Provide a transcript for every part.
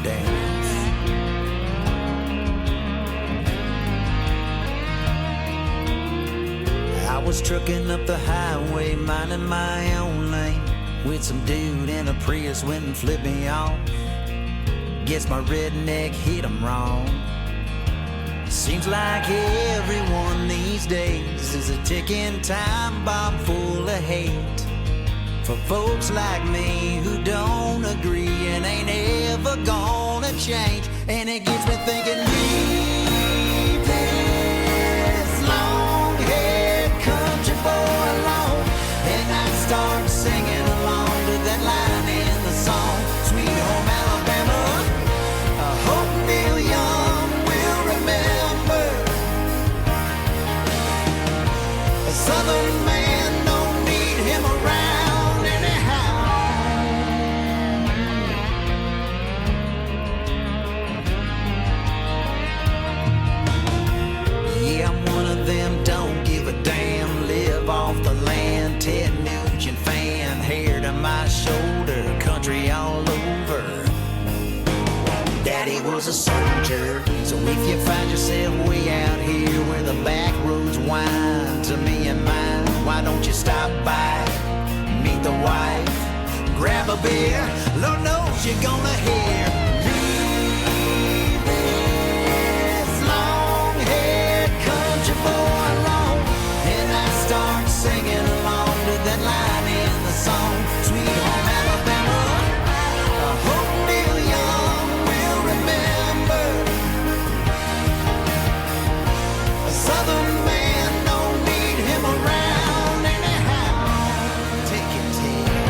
Daniels. I was trucking up the highway, minding my own lane, with some dude in a Prius went and flipped me off. Guess my redneck hit him wrong. Seems like everyone these days is a ticking time bomb full of hate for folks like me who don't agree and ain't ever gonna change. And it gets me thinking, leave this long-haired country boy alone. And I start singing along to that line in the song, Sweet Home Alabama. I hope Neil Young will remember. A Southern man don't need him around anyhow. Yeah, I'm one of them, don't give a damn, live off the land, Ted Nugent fan, hair to my shoulder, country all over. Daddy was a soldier, so if you find yourself way out here where the back roads wind to me and mine, why don't you stop by, meet the wife, grab a beer, Lord knows you're gonna hear. Leave this long-haired country boy alone. And I start singing along to that line in the song, Sweet Home Alabama. I hope Neil Young will remember. A Southern man don't need him around anyhow. Take it, Ted.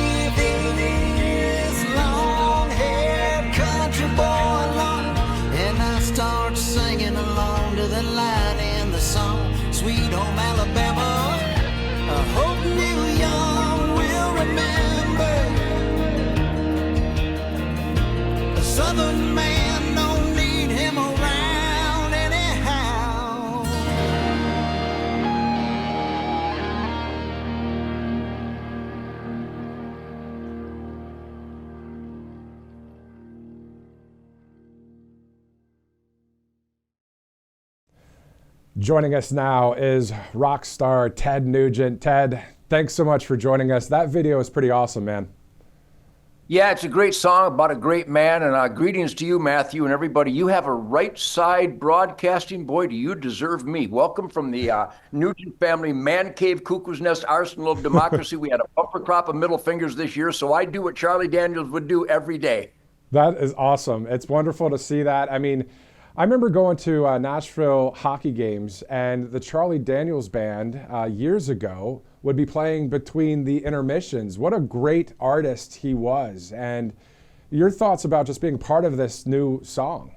Leaving this long-haired country boy alone. And I start singing along to the line in the song, Sweet Home Alabama. I hope Neil Young will remember. A Southern man don't need him around anyhow. Joining us now is rock star Ted Nugent. Ted, thanks so much for joining us. That video is pretty awesome, man. Yeah, it's a great song about a great man, and greetings to you, Matthew, and everybody. You have a right side broadcasting. Boy, do you deserve me. Welcome from the Nugent family man cave, cuckoo's nest, arsenal of democracy. We had a bumper crop of middle fingers this year, so I do what Charlie Daniels would do every day. That is awesome. It's wonderful to see that. I mean, I remember going to Nashville hockey games, and the Charlie Daniels band years ago would be playing between the intermissions. What a great artist he was. And your thoughts about just being part of this new song?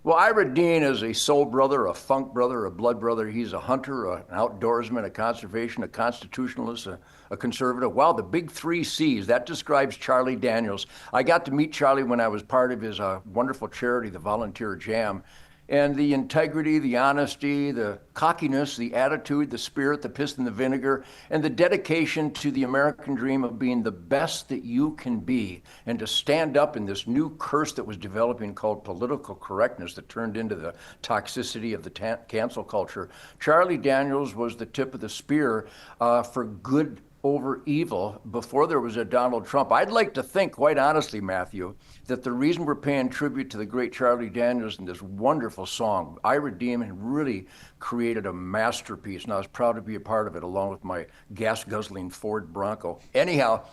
Well, Ira Dean is a soul brother, a funk brother, a blood brother. He's a hunter, an outdoorsman, a conservation, a constitutionalist, a conservative. Wow, the big 3 C's. That describes Charlie Daniels. I got to meet Charlie when I was part of his wonderful charity, the Volunteer Jam. And the integrity, the honesty, the cockiness, the attitude, the spirit, the piss and the vinegar, and the dedication to the American dream of being the best that you can be, and to stand up in this new curse that was developing called political correctness that turned into the toxicity of the cancel culture. Charlie Daniels was the tip of the spear for good over evil before there was a Donald Trump. I'd like to think, quite honestly, Matthew, that the reason we're paying tribute to the great Charlie Daniels in this wonderful song, Ira Dean really created a masterpiece, and I was proud to be a part of it along with my gas-guzzling Ford Bronco. Anyhow,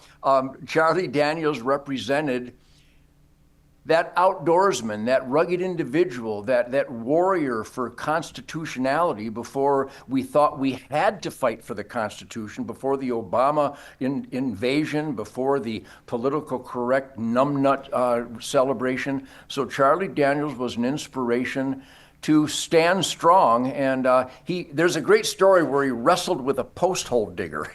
Charlie Daniels represented that outdoorsman, that rugged individual, that warrior for constitutionality before we thought we had to fight for the Constitution, before the Obama invasion, before the political correct numbnut celebration. So Charlie Daniels was an inspiration to stand strong. And there's a great story where he wrestled with a post hole digger.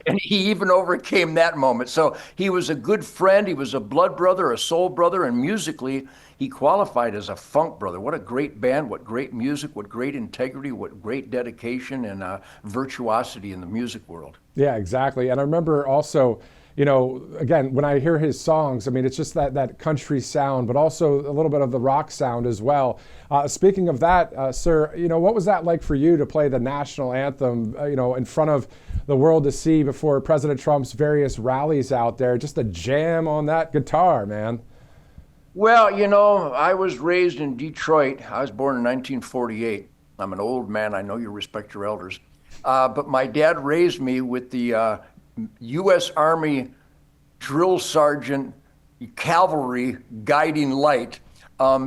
And he even overcame that moment. So he was a good friend. He was a blood brother, a soul brother, and musically, he qualified as a funk brother. What a great band, what great music, what great integrity, what great dedication and virtuosity in the music world. Yeah, exactly. And I remember also, again, when I hear his songs, I mean, it's just that country sound, but also a little bit of the rock sound as well. Speaking of that, sir, what was that like for you to play the national anthem, in front of the world to see before President Trump's various rallies out there? Just a jam on that guitar, man. Well, I was raised in Detroit. I was born in 1948. I'm an old man. I know you respect your elders. But my dad raised me with the U.S. Army drill sergeant cavalry guiding light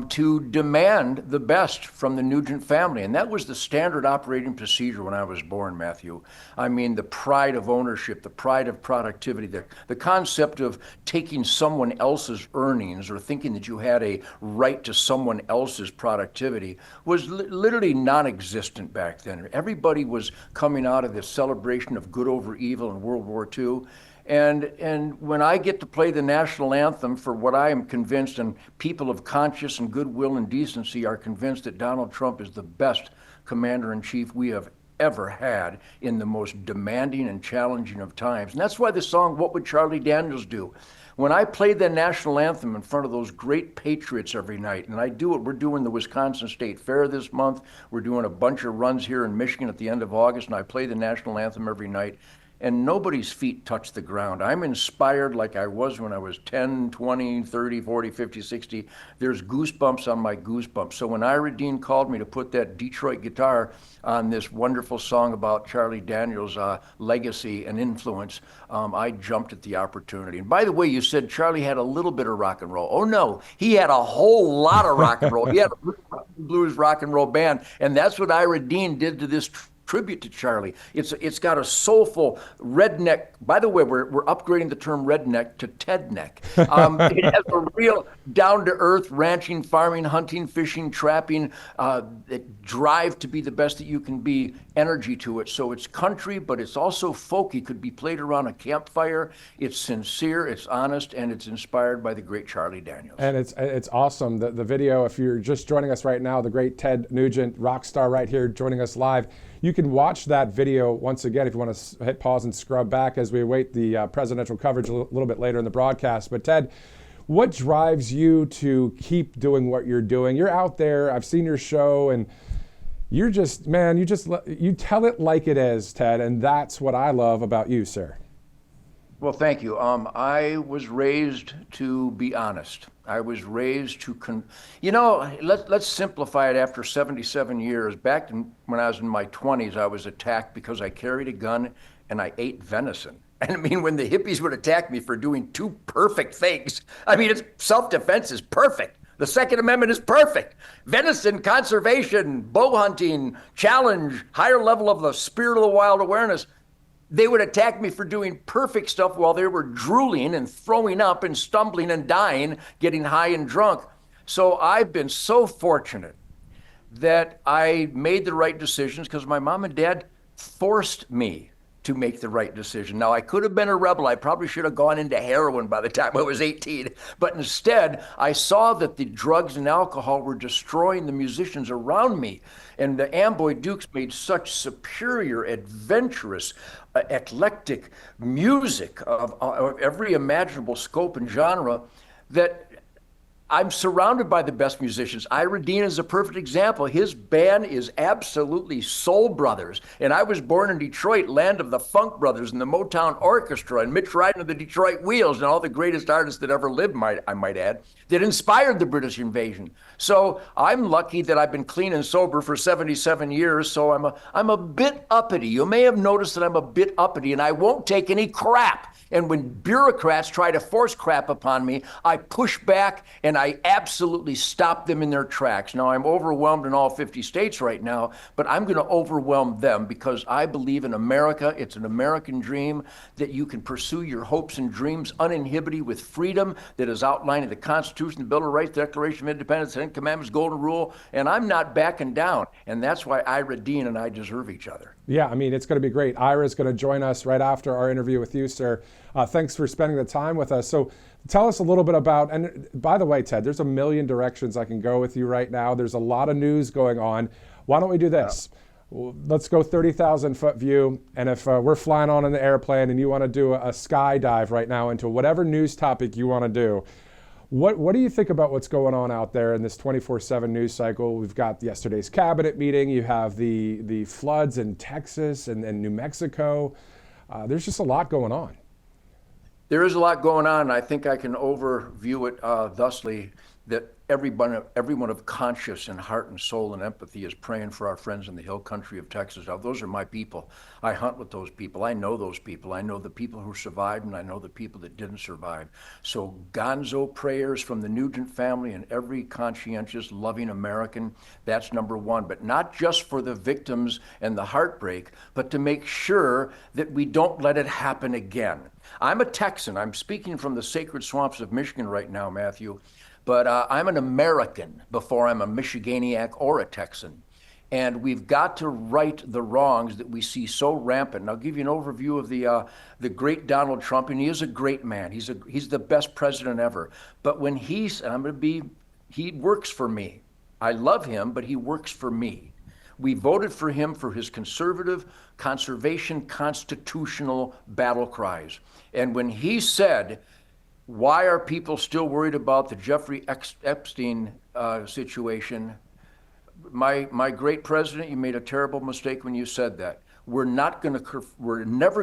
to demand the best from the Nugent family. And that was the standard operating procedure when I was born, Matthew. I mean, the pride of ownership, the pride of productivity, the concept of taking someone else's earnings or thinking that you had a right to someone else's productivity was literally non-existent back then. Everybody was coming out of this celebration of good over evil in World War II. And when I get to play the national anthem for what I am convinced, and people of conscience and goodwill and decency are convinced that Donald Trump is the best commander-in-chief we have ever had in the most demanding and challenging of times. And that's why the song, What Would Charlie Daniels Do? When I play the national anthem in front of those great patriots every night, and I do it, we're doing the Wisconsin State Fair this month, we're doing a bunch of runs here in Michigan at the end of August, and I play the national anthem every night. And nobody's feet touch the ground. I'm inspired like I was when I was 10, 20, 30, 40, 50, 60. There's goosebumps on my goosebumps. So when Ira Dean called me to put that Detroit guitar on this wonderful song about Charlie Daniels' legacy and influence, I jumped at the opportunity. And by the way, you said Charlie had a little bit of rock and roll. Oh no, he had a whole lot of rock and roll. He had a blues rock and roll band. And that's what Ira Dean did to this tribute to Charlie. It's got a soulful redneck. By the way, we're upgrading the term redneck to Ted Neck. It has a real down-to-earth ranching, farming, hunting, fishing, trapping, drive to be the best that you can be, energy to it. So it's country, but it's also folky. Could be played around a campfire. It's sincere, it's honest, and it's inspired by the great Charlie Daniels. And it's awesome. The video, if you're just joining us right now, the great Ted Nugent, rock star right here joining us live. You can watch that video once again if you want to hit pause and scrub back as we await the presidential coverage a little bit later in the broadcast. But Ted, what drives you to keep doing what you're doing? You're out there. I've seen your show, and you're just, man, you tell it like it is, Ted, and that's what I love about you, sir. Well, thank you. I was raised to be honest. I was raised to, let's simplify it after 77 years. Back when I was in my 20s, I was attacked because I carried a gun and I ate venison. And I mean, when the hippies would attack me for doing two perfect things, I mean, it's self-defense is perfect. The Second Amendment is perfect. Venison, conservation, bow hunting, challenge, higher level of the spirit of the wild awareness. They would attack me for doing perfect stuff while they were drooling and throwing up and stumbling and dying, getting high and drunk. So I've been so fortunate that I made the right decisions because my mom and dad forced me to make the right decision. Now, I could have been a rebel. I probably should have gone into heroin by the time I was 18. But instead, I saw that the drugs and alcohol were destroying the musicians around me. And the Amboy Dukes made such superior, adventurous, eclectic music of every imaginable scope and genre that I'm surrounded by the best musicians. Ira Dean is a perfect example. His band is absolutely soul brothers. And I was born in Detroit, land of the Funk Brothers and the Motown Orchestra and Mitch Ryden of the Detroit Wheels and all the greatest artists that ever lived, I might add, that inspired the British invasion. So I'm lucky that I've been clean and sober for 77 years. So I'm a bit uppity. You may have noticed that I'm a bit uppity, and I won't take any crap. And when bureaucrats try to force crap upon me, I push back and I absolutely stop them in their tracks. Now, I'm overwhelmed in all 50 states right now, but I'm going to overwhelm them because I believe in America. It's an American dream that you can pursue your hopes and dreams uninhibited with freedom that is outlined in the Constitution, the Bill of Rights, Declaration of Independence, Ten Commandments, Golden Rule, and I'm not backing down. And that's why Ira Dean and I deserve each other. Yeah, I mean, it's going to be great. Ira's going to join us right after our interview with you, sir. Thanks for spending the time with us. So tell us a little bit about, and by the way, Ted, there's a million directions I can go with you right now. There's a lot of news going on. Why don't we do this? Well, let's go 30,000 foot view. And if we're flying on in the airplane and you want to do a skydive right now into whatever news topic you want to do, what do you think about what's going on out there in this 24/7 news cycle? We've got yesterday's cabinet meeting. You have the floods in Texas and New Mexico. There's just a lot going on. There is a lot going on, and I think I can overview it thusly that everyone of conscience and heart and soul and empathy is praying for our friends in the hill country of Texas. Now, those are my people. I hunt with those people. I know those people. I know the people who survived, and I know the people that didn't survive. So gonzo prayers from the Nugent family and every conscientious, loving American. That's number one. But not just for the victims and the heartbreak, but to make sure that we don't let it happen again. I'm a Texan. I'm speaking from the sacred swamps of Michigan right now, Matthew. But I'm an American before I'm a Michiganiac or a Texan. And we've got to right the wrongs that we see so rampant. And I'll give you an overview of the great Donald Trump, and he is a great man. He's the best president ever. But when he works for me. I love him, but he works for me. We voted for him for his conservative, conservation, constitutional battle cries. And when he said, why are people still worried about the Jeffrey Epstein situation? My great president, you made a terrible mistake when you said that. We're never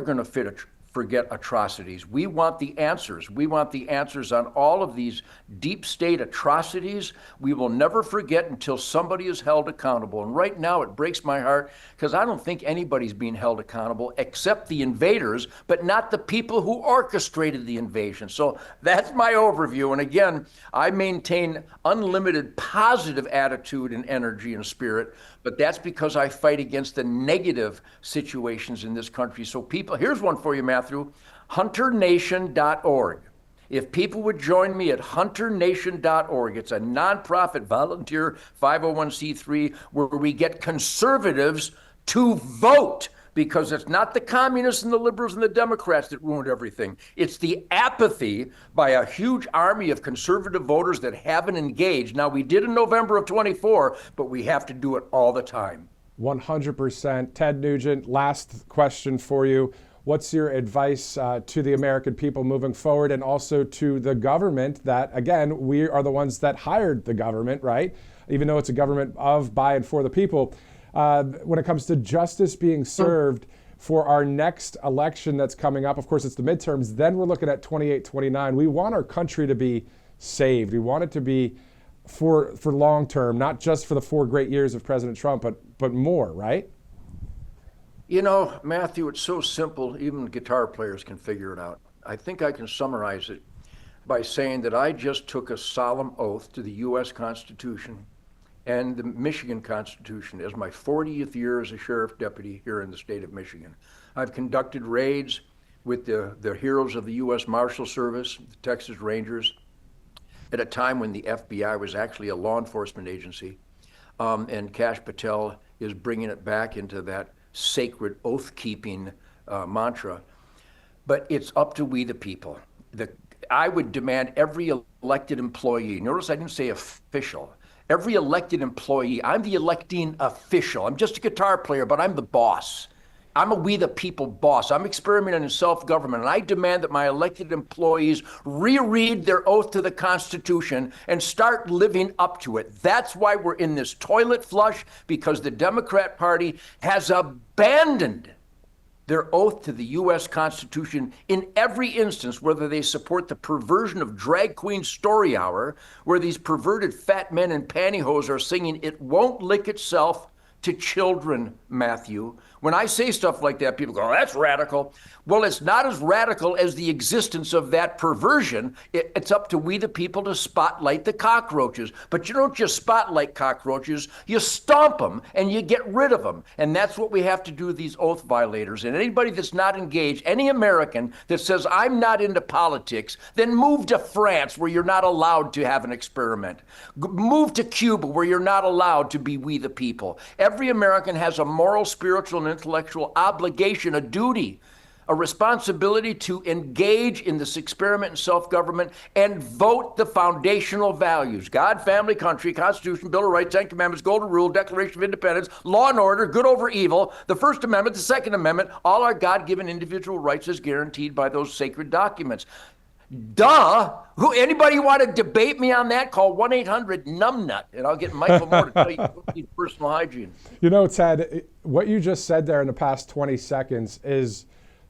going to forget atrocities. We want the answers. We want the answers on all of these deep state atrocities. We will never forget until somebody is held accountable. And right now it breaks my heart because I don't think anybody's being held accountable except the invaders, but not the people who orchestrated the invasion. So that's my overview. And again, I maintain unlimited positive attitude and energy and spirit, but that's because I fight against the negative situations in this country. So people, here's one for you, Matthew, hunternation.org. If people would join me at hunternation.org, it's a nonprofit volunteer 501c3 where we get conservatives to vote, because it's not the communists and the liberals and the Democrats that ruined everything. It's the apathy by a huge army of conservative voters that haven't engaged. Now, we did in November of 24, but we have to do it all the time. 100%. Ted Nugent, last question for you. What's your advice to the American people moving forward, and also to the government that, again, we are the ones that hired the government, right? Even though it's a government of, by, and for the people. When it comes to justice being served for our next election that's coming up, of course, it's the midterms. Then we're looking at 28, 29. We want our country to be saved. We want it to be for long term, not just for the 4 great years of President Trump, but more, right? You know, Matthew, it's so simple, even guitar players can figure it out. I think I can summarize it by saying that I just took a solemn oath to the U.S. Constitution and the Michigan Constitution as my 40th year as a sheriff deputy here in the state of Michigan. I've conducted raids with the heroes of the U.S. Marshal Service, the Texas Rangers, at a time when the FBI was actually a law enforcement agency. And Kash Patel is bringing it back into that sacred oath-keeping mantra. But it's up to we the people. I would demand every elected employee, notice I didn't say official, every elected employee, I'm the electing official. I'm just a guitar player, but I'm the boss. I'm a we the people boss. I'm experimenting in self-government, and I demand that my elected employees reread their oath to the Constitution and start living up to it. That's why we're in this toilet flush, because the Democrat Party has abandoned their oath to the U.S. Constitution in every instance, whether they support the perversion of drag queen story hour, where these perverted fat men in pantyhose are singing "It Won't Lick Itself" to children, Matthew. When I say stuff like that, people go, "Oh, that's radical." Well, it's not as radical as the existence of that perversion. It's up to we the people to spotlight the cockroaches. But you don't just spotlight cockroaches, you stomp them and you get rid of them. And that's what we have to do with these oath violators. And anybody that's not engaged, any American that says, "I'm not into politics," then move to France, where you're not allowed to have an experiment. Move to Cuba, where you're not allowed to be we the people. Every American has a moral, spiritual, and intellectual obligation, a duty, a responsibility to engage in this experiment in self-government and vote the foundational values: God, family, country, Constitution, Bill of Rights, Ten Commandments, Golden Rule, Declaration of Independence, law and order, good over evil, the First Amendment, the Second Amendment, all our God-given individual rights as guaranteed by those sacred documents. Duh! Anybody want to debate me on that? Call 1-800-NUMBNUT, and I'll get Michael Moore to tell you what needs personal hygiene. You know, Ted, what you just said there in the past 20 seconds is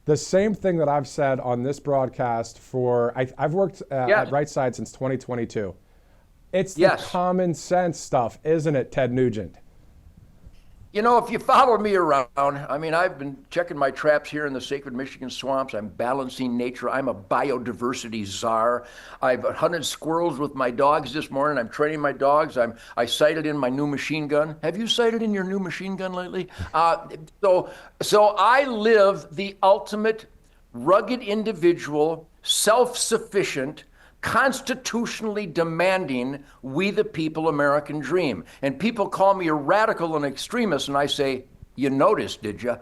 the same thing that I've said on this broadcast for, I've worked at Right Side since 2022. It's the common sense stuff, isn't it, Ted Nugent? You know, if you follow me around, I mean, I've been checking my traps here in the sacred Michigan swamps. I'm balancing nature. I'm a biodiversity czar. I've hunted squirrels with my dogs this morning. I'm training my dogs. I sighted in my new machine gun. Have you sighted in your new machine gun lately? So I live the ultimate rugged individual, self-sufficient, constitutionally demanding we the people American dream. And people call me a radical and extremist, and I say, you noticed, did you?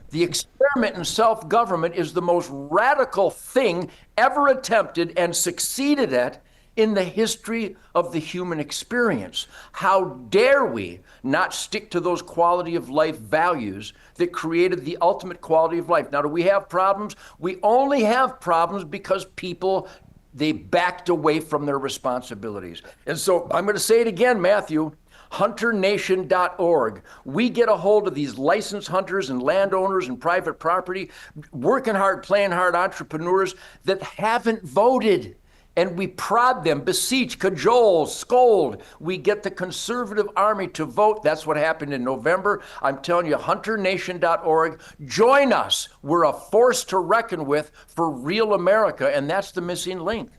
The experiment in self-government is the most radical thing ever attempted and succeeded at in the history of the human experience. How dare we not stick to those quality of life values that created the ultimate quality of life? Now, do we have problems? We only have problems because people, they backed away from their responsibilities. And so I'm going to say it again, Matthew, hunternation.org. We get a hold of these licensed hunters and landowners and private property, working hard, playing hard entrepreneurs that haven't voted. And we prod them, beseech, cajole, scold. We get the conservative army to vote. That's what happened in November. I'm telling you, hunternation.org. Join us. We're a force to reckon with for real America, and that's the missing link.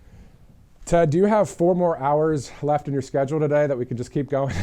Ted, do you have 4 more hours left in your schedule today that we could just keep going?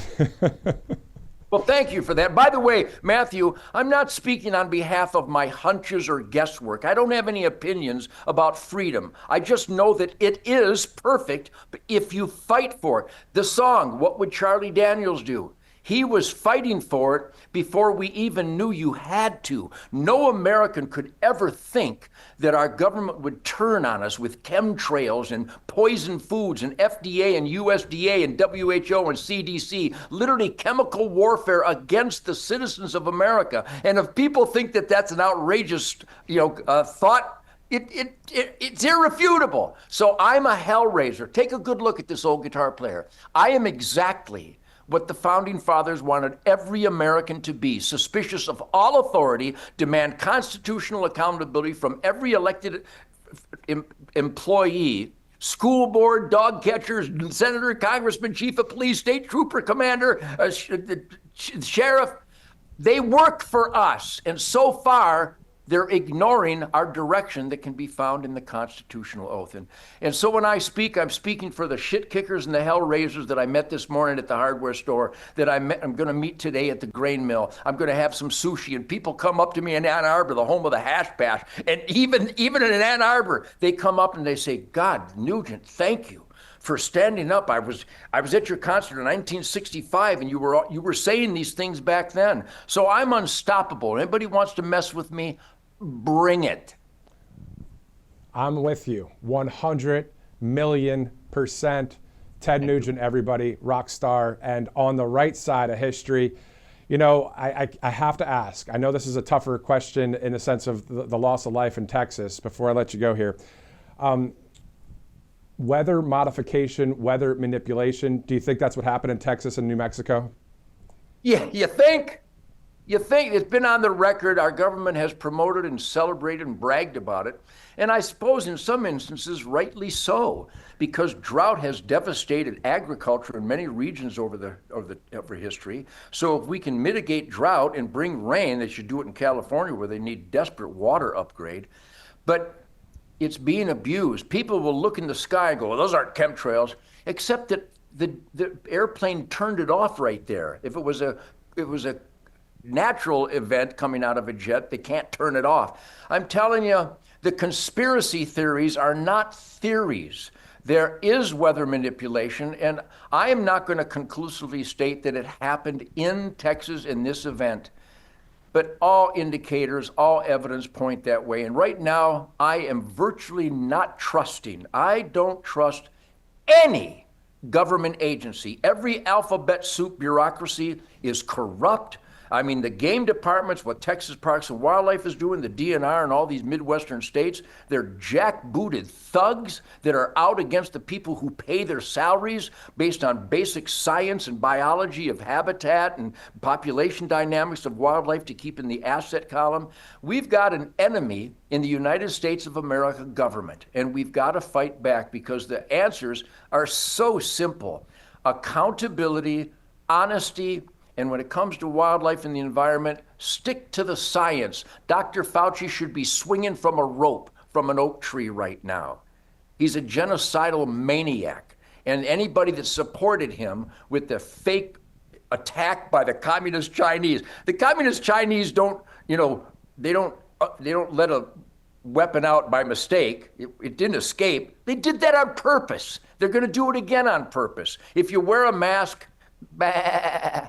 Well, thank you for that. By the way, Matthew, I'm not speaking on behalf of my hunches or guesswork. I don't have any opinions about freedom. I just know that it is perfect if you fight for it. The song, What Would Charlie Daniels Do? He was fighting for it before we even knew you had to. No American could ever think that our government would turn on us with chemtrails and poison foods and FDA and USDA and WHO and CDC, literally chemical warfare against the citizens of America. And if people think that that's an outrageous, thought, it's irrefutable. So I'm a hellraiser. Take a good look at this old guitar player. I am exactly what the founding fathers wanted every American to be: suspicious of all authority, demand constitutional accountability from every elected employee, school board, dog catchers, senator, congressman, chief of police, state trooper, commander, sheriff. They work for us, and so far they're ignoring our direction that can be found in the constitutional oath. And so when I speak, I'm speaking for the shit kickers and the hell raisers that I met this morning at the hardware store, that I'm going to meet today at the grain mill. I'm going to have some sushi, and people come up to me in Ann Arbor, the home of the hash bash. And even in Ann Arbor, they come up and they say, "God, Nugent, thank you for standing up. I was at your concert in 1965, and you were saying these things back then." So I'm unstoppable. Anybody wants to mess with me, bring it. I'm with you 100,000,000%. Ted Nugent, everybody, rock star, and on the right side of history. You know, I have to ask. I know this is a tougher question in the sense of the loss of life in Texas. Before I let you go here, weather modification, weather manipulation. Do you think that's what happened in Texas and New Mexico? Yeah, you think? You think it's been on the record. Our government has promoted and celebrated and bragged about it. And I suppose in some instances, rightly so, because drought has devastated agriculture in many regions over history. So if we can mitigate drought and bring rain, they should do it in California where they need desperate water upgrade. But it's being abused. People will look in the sky and go, well, those aren't chemtrails, except that the airplane turned it off right there. If it was a natural event coming out of a jet, they can't turn it off. I'm telling you, the conspiracy theories are not theories. There is weather manipulation, and I am not going to conclusively state that it happened in Texas in this event. But all indicators, all evidence point that way. And right now, I am virtually not trusting. I don't trust any government agency. Every alphabet soup bureaucracy is corrupt. I mean, the game departments, what Texas Parks and Wildlife is doing, the DNR and all these Midwestern states, they're jackbooted thugs that are out against the people who pay their salaries based on basic science and biology of habitat and population dynamics of wildlife to keep in the asset column. We've got an enemy in the United States of America government, and we've got to fight back because the answers are so simple. Accountability, honesty, and when it comes to wildlife and the environment, stick to the science. Dr. Fauci should be swinging from a rope from an oak tree right now. He's a genocidal maniac. And anybody that supported him with the fake attack by the communist Chinese, the communist Chinese don't let a weapon out by mistake. It didn't escape. They did that on purpose. They're going to do it again on purpose. If you wear a mask, bah,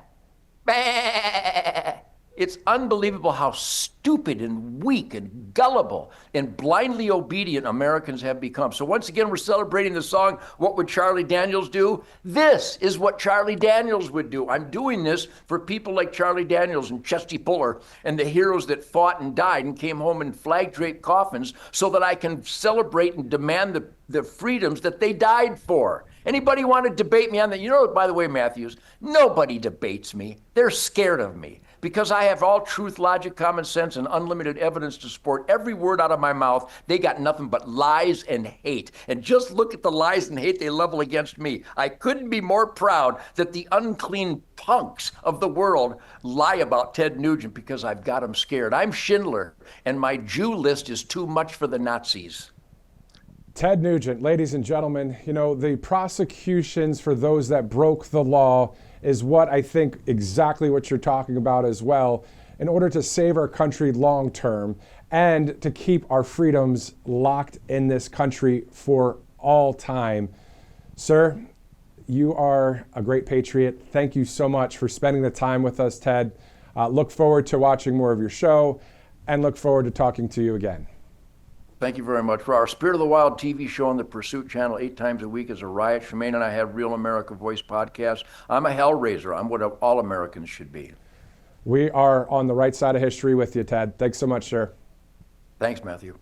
it's unbelievable how stupid and weak and gullible and blindly obedient Americans have become. So once again, we're celebrating the song, What Would Charlie Daniels Do? This is what Charlie Daniels would do. I'm doing this for people like Charlie Daniels and Chesty Puller and the heroes that fought and died and came home in flag-draped coffins so that I can celebrate and demand the freedoms that they died for. Anybody want to debate me on that? You know, by the way, Matthews, nobody debates me. They're scared of me because I have all truth, logic, common sense, and unlimited evidence to support every word out of my mouth. They got nothing but lies and hate. And just look at the lies and hate they level against me. I couldn't be more proud that the unclean punks of the world lie about Ted Nugent because I've got them scared. I'm Schindler, and my Jew list is too much for the Nazis. Ted Nugent, ladies and gentlemen, you know, the prosecutions for those that broke the law is what I think exactly what you're talking about as well, in order to save our country long term and to keep our freedoms locked in this country for all time. Sir, you are a great patriot. Thank you so much for spending the time with us, Ted. Look forward to watching more of your show and look forward to talking to you again. Thank you very much. For our Spirit of the Wild TV show on the Pursuit Channel 8 times a week is a riot. Shemaine and I have Real America Voice podcast. I'm a hellraiser. I'm what all Americans should be. We are on the right side of history with you, Ted. Thanks so much, sir. Thanks, Matthew.